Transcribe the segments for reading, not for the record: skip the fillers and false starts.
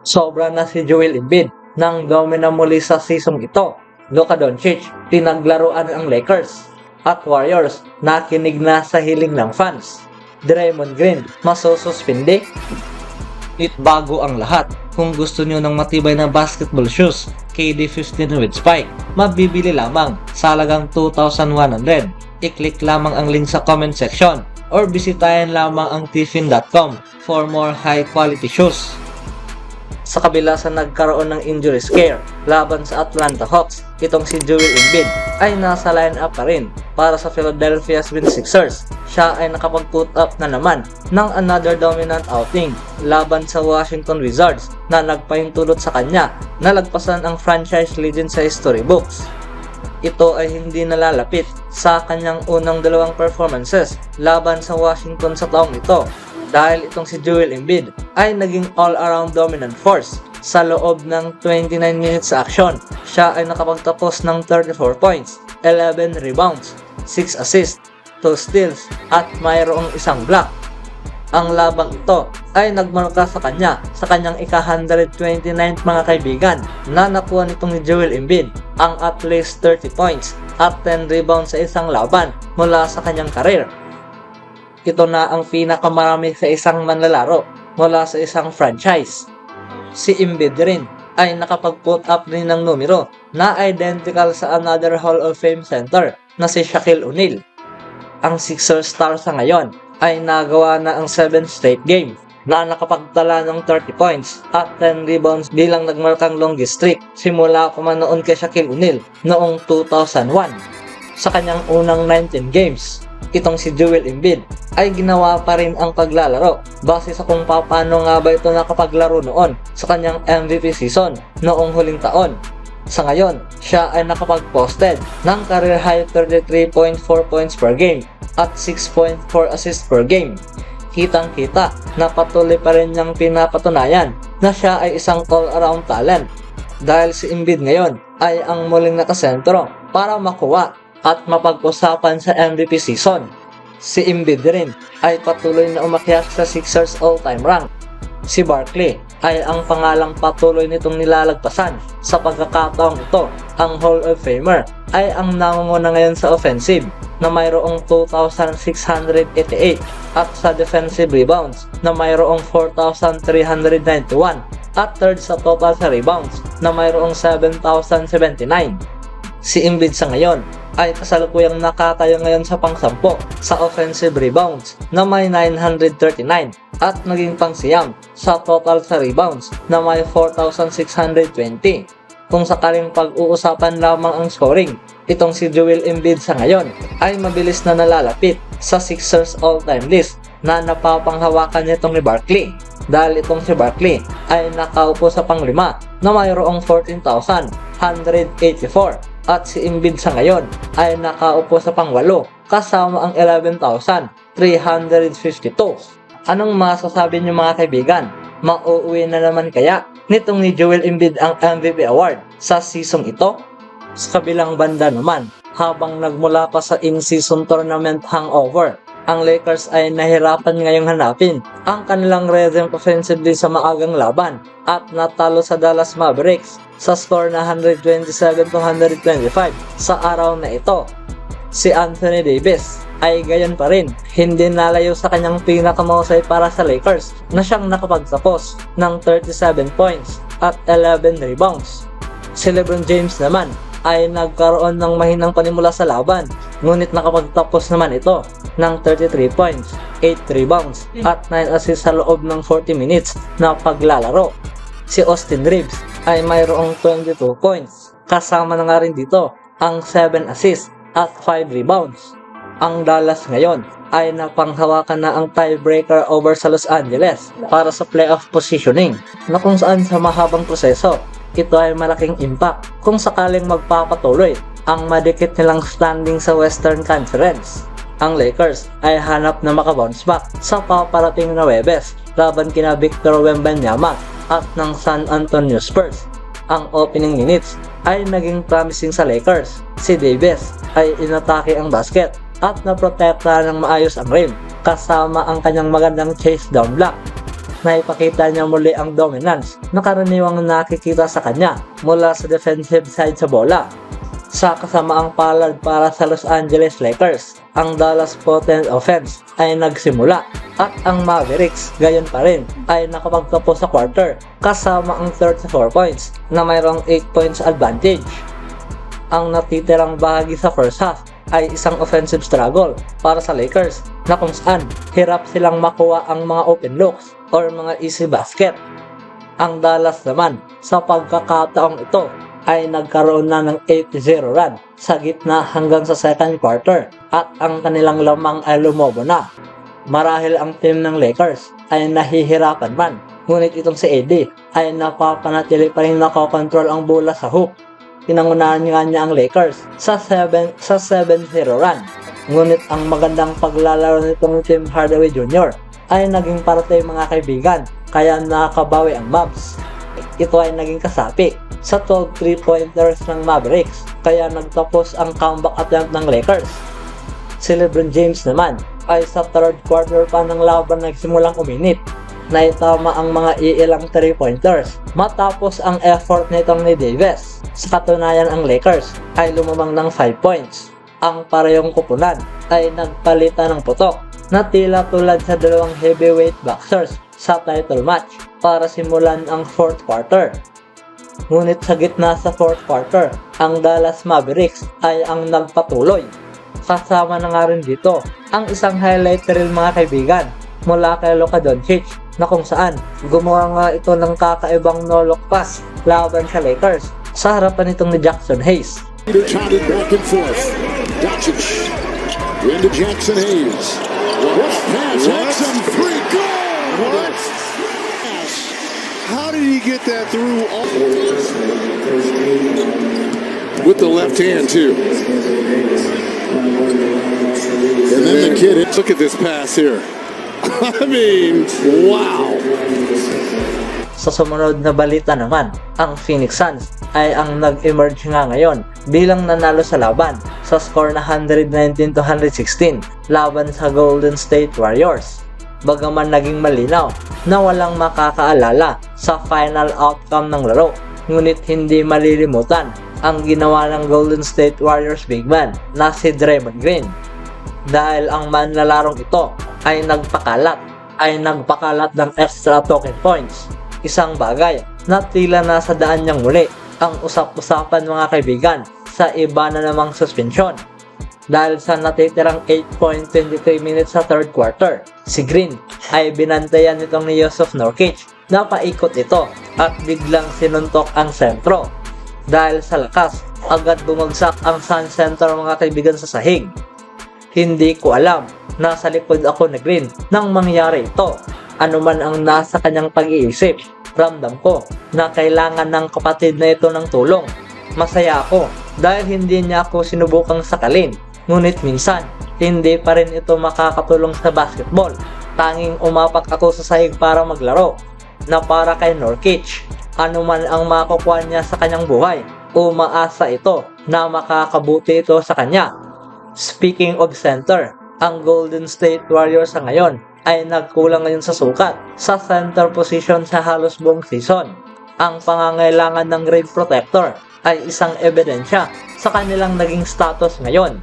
Sobra na si Joel Embiid nang domina muli sa season ito. Luka Doncic, pinaglaruan ang Lakers. At Warriors, nakinig na sa hiling ng fans. Draymond Green, masususpindi? It bago ang lahat. Kung gusto nyo ng matibay na basketball shoes, KD 15 with spike, mabibili lamang sa halagang 2,100. I-click lamang ang link sa comment section or bisitahin lamang ang tiffin.com for more high quality shoes. Sa kabila sa nagkaroon ng injury scare laban sa Atlanta Hawks, itong si Joel Embiid ay nasa lineup pa rin para sa Philadelphia 76ers. Siya ay nakapag-put up na naman ng another dominant outing laban sa Washington Wizards na nagpahintulot sa kanya na lagpasan ang franchise legend sa history books. Ito ay hindi nalalapit sa kanyang unang dalawang performances laban sa Washington sa taong ito, dahil itong si Joel Embiid ay naging all-around dominant force sa loob ng 29 minutes sa action. Siya ay nakapagtapos ng 34 points, 11 rebounds, 6 assists, 2 steals at mayroong isang block. Ang labang ito ay nagmarka sa kanya sa kanyang ika-129th mga kaibigan na nakuha nitong ni Joel Embiid ang at least 30 points at 10 rebounds sa isang laban mula sa kanyang karir. Ito na ang pinakamarami sa isang manlalaro mula sa isang franchise. Si Embiid rin ay nakapag-put up rin ng numero na identical sa another Hall of Fame center na si Shaquille O'Neal. Ang Sixers star sa ngayon ay nagawa na ang 7th straight game na nakapagtala ng 30 points at 10 rebounds bilang nagmarkang longest streak simula kumanoon kay Shaquille O'Neal noong 2001. Sa kanyang unang 19 games, itong si Joel Embiid ay ginawa pa rin ang paglalaro base sa kung paano nga ba ito nakapaglaro noon sa kanyang MVP season noong huling taon. Sa ngayon, siya ay nakapag-posted ng career high 33.4 points per game at 6.4 assists per game. Kitang-kita na patuloy pa rin niyang pinapatunayan na siya ay isang all-around talent, dahil si Embiid ngayon ay ang muling nakasentro para makuha at mapag-usapan sa MVP season. Si Embiid rin ay patuloy na umakyat sa Sixers all-time rank. Si Barkley ay ang pangalang patuloy nitong nilalagpasan. Sa pagkakataong ito, ang Hall of Famer ay ang nangunguna ngayon sa offensive na mayroong 2,688 at sa defensive rebounds na mayroong 4,391 at third sa total sa rebounds na mayroong 7,079. Si Embiid sa ngayon ay kasalukuyang nakatayo ngayon sa pang-10 sa offensive rebounds na may 939 at naging pang-siyam sa total sa rebounds na may 4,620. Kung sakaling pag-uusapan lamang ang scoring, itong si Joel Embiid sa ngayon ay mabilis na nalalapit sa Sixers all-time list na napapanghawakan nitong ni Barkley, dahil itong si Barkley ay nakaupo sa pang-5 na mayroong 14,184 at si Embiid sa ngayon ay nakaupo sa pang-8 kasama ang 11,352. Anong masasabi niyo mga kaibigan? Mauuwi na naman kaya nitong ni Joel Embiid ang MVP award sa season ito? Sa kabilang banda naman, habang nagmula pa sa in-season tournament hangover, ang Lakers ay nahirapan ngayong hanapin ang kanilang rhythm offensively sa maagang laban at natalo sa Dallas Mavericks sa score na 127-125 sa araw na ito. Si Anthony Davis ay gayon pa rin, hindi nalayo sa kanyang pinakamahusay para sa Lakers na siyang nakapagtapos ng 37 points at 11 rebounds. Si LeBron James naman ay nagkaroon ng mahinang panimula sa laban, ngunit nakapagtapos naman ito ng 33 points, 8 rebounds at 9 assists sa loob ng 40 minutes na paglalaro. Si Austin Reeves ay mayroong 22 points, kasama na nga rin dito ang 7 assists at 5 rebounds. Ang Dallas ngayon ay napanghawakan na ang tiebreaker over sa Los Angeles para sa playoff positioning, na kung saan sa mahabang proseso, ito ay malaking impact kung sakaling magpapatuloy ang madikit nilang standing sa Western Conference. Ang Lakers ay hanap na makabounce back sa paparating na Webes laban kina Victor Wembanyama at ng San Antonio Spurs. Ang opening minutes ay naging promising sa Lakers. Si Davis ay inatake ang basket at naprotekta ng maayos ang rim kasama ang kanyang magandang chase down block. na ipakita niya muli ang dominance na karaniwang nakikita sa kanya mula sa defensive side sa bola. Sa kasamaang palad para sa Los Angeles Lakers, ang Dallas potent offense ay nagsimula at ang Mavericks gayon pa rin ay nakapagtapos sa quarter kasama ang 34 points na mayroong 8 points advantage. Ang natitirang bahagi sa first half ay isang offensive struggle para sa Lakers na kung saan hirap silang makuha ang mga open looks or mga easy basket. Ang Dallas naman sa pagkakataong ito ay nagkaroon na ng 8-0 run sa gitna hanggang sa second quarter at ang kanilang lamang ay lumobo na. Marahil ang team ng Lakers ay nahihirapan man, ngunit itong si AD ay napapanatili pa rin nakokontrol ang bola sa hoop. Pinangunahan nga niya ang Lakers sa 7-0 run. Ngunit ang magandang paglalaro nitong Tim Hardaway Jr. ay naging parte mga kaibigan, kaya nakabawi ang Mavs. Ito ay naging kasapi sa 12 3-pointers ng Mavericks, kaya nagtapos ang comeback attempt ng Lakers. Si LeBron James naman ay sa third quarter pa ng laban nagsimulang uminit. Naitama ang mga iilang 3-pointers matapos ang effort nitong ni Davis. Sa katunayan ang Lakers ay lumamang ng 5 points. Ang parehong kupunan ay nagpalitan ng putok na tila tulad sa dalawang heavyweight boxers sa title match para simulan ang fourth quarter. Ngunit sa gitna sa fourth quarter, ang Dallas Mavericks ay ang nagpatuloy. Kasama na nga rin dito ang isang highlight reel mga kaibigan mula kay Luka Doncic na kung saan gumawa nga ito ng kakaibang no-look pass laban sa Lakers sa harapan nitong ni Jackson Hayes. Undercharted back and forth. Doncic into Jackson Hayes. What pass? Jackson free goal. What? How did he get that through? With the left hand too. And then the kid. Look at this pass here. I mean, wow. Sa sumunod na balita naman, ang Phoenix Suns ay ang nag-emerge nga ngayon bilang nanalo sa laban sa score na 119-116 laban sa Golden State Warriors. Bagaman naging malinaw na walang makakaalala sa final outcome ng laro, ngunit hindi malilimutan ang ginawa ng Golden State Warriors big man na si Draymond Green. Dahil ang manlalarong ito ay nagpakalat ng extra token points. Isang bagay na tila nasa daan niyang muli ang usap-usapan mga kaibigan sa iba na namang suspensyon. Dahil sa natitirang 8.23 minutes sa third quarter, si Green ay binantayan nitong ni Jusuf Nurkic na paikot ito at biglang sinuntok ang sentro. Dahil sa lakas, agad bumagsak ang Sun Center mga kaibigan sa sahig. Hindi ko alam, nasa likod ako ni Green nang mangyari ito. Ano man ang nasa kanyang pag-iisip, ramdam ko na kailangan ng kapatid na ito ng tulong. Masaya ako dahil hindi niya ako sinubukang sakalin. Ngunit minsan, hindi pa rin ito makakatulong sa basketball. Tanging umapak ako sa sahig para maglaro. Na para kay Nurkic, ano man ang makukuha niya sa kanyang buhay, umaasa ito na makakabuti ito sa kanya. Speaking of center, ang Golden State Warriors sa ngayon ay nagkulang ngayon sa sukat sa center position sa halos buong season. Ang pangangailangan ng rim protector ay isang ebidensya sa kanilang naging status ngayon.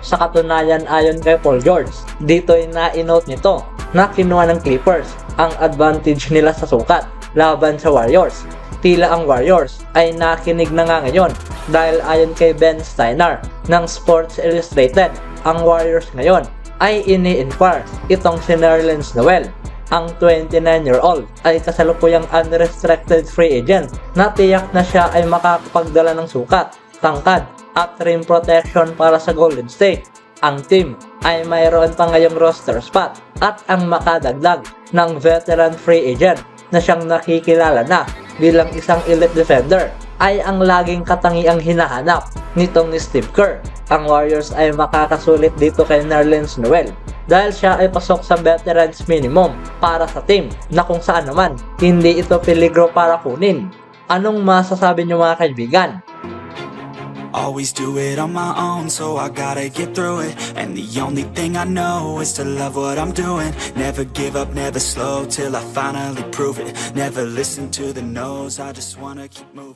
Sa katunayan ayon kay Paul George, dito ay na-note nito na kinuha ng Clippers ang advantage nila sa sukat laban sa Warriors. Tila ang Warriors ay nakinig na nga ngayon dahil ayon kay Ben Steiner ng Sports Illustrated, ang Warriors ngayon ay ini-inquire itong si Nerlens Noel. Ang 29-year-old ay kasalukuyang unrestricted free agent na tiyak na siya ay makakapagdala ng sukat, tangkad at rim protection para sa Golden State. Ang team ay mayroon pa ngayong roster spot at ang makadagdag ng veteran free agent na siyang nakikilala na bilang isang elite defender ay ang laging katangiang hinahanap nitong ni Steve Kerr. Ang Warriors ay makakasulit dito kay Nerlens Noel dahil siya ay pasok sa veterans minimum para sa team na kung saan naman hindi ito peligro para kunin. Anong masasabi niyo mga kaibigan? Always do it on my own, so I gotta get through it. And the only thing I know is to love what I'm doing. Never give up, never slow, till I finally prove it. Never listen to the no's, I just wanna keep moving.